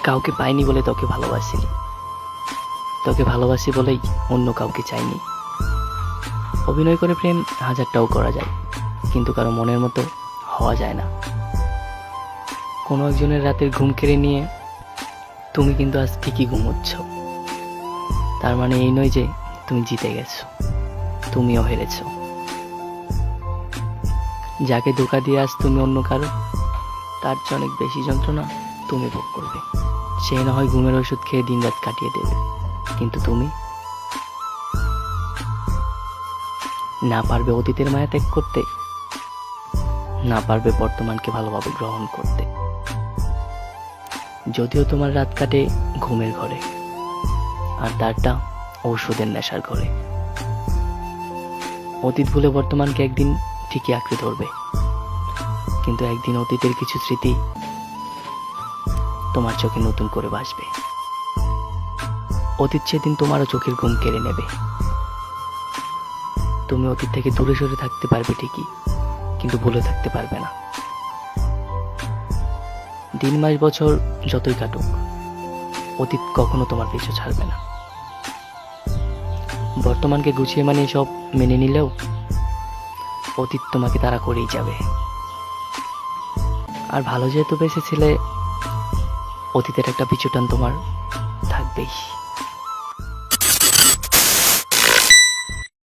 কাউকে পাইনি বলে তোকে ভালোবাসিনি, তোকে ভালোবাসি বলেই অন্য কাউকে চাইনি। অভিনয় করে প্রেম হাজারটাও করা যায়, কিন্তু কারো মনের মতো হওয়া যায় না। কোনো একজনের রাতের ঘুম কেড়ে নিয়ে তুমি কিন্তু আজ ঠিকই ঘুমোচ্ছ। তার মানে এই নয় যে তুমি জিতে গেছো, তুমিও হেরেছো। যাকে ধোঁকা দিয়ে আজ তুমি অন্য কারো, তার চেয়ে অনেক বেশি যন্ত্রণা তুমি ভোগ করবে। সে না হয় ঘুমের ওষুধ খেয়ে দিন রাত কাটিয়ে দেবে, কিন্তু তুমি না পারবে অতীতের মায়া ত্যাগ করতে, না পারবে বর্তমানকে ভালোভাবে গ্রহণ করতে। যদিও তোমার রাত কাটে ঘুমের ঘরে, আর তারটা ঔষধের নেশার ঘরে। অতীত ভুলে বর্তমানকে একদিন ঠিকই আঁকড়ে ধরবে, কিন্তু একদিন অতীতের কিছু স্মৃতি তোমার চোখে নতুন করে ভাসবে। অতীত সেদিন তোমারও চোখের ঘুম কেড়ে নেবে। তুমি অতীত থেকে দূরে সরে থাকতে পারবে ঠিকই, কিন্তু ভুলে থাকতে পারবে না। দিন মাস বছর যতই কাটুক, অতীত কখনো তোমার পিছু ছাড়বে না। বর্তমানকে গুছিয়ে মানিয়ে সব মেনে নিলেও অতীত তোমাকে তাড়া করেই যাবে। আর ভালো যেহেতু বেঁচেছিলে, অতীতের একটা পিছুটান তোমার থাকবেই।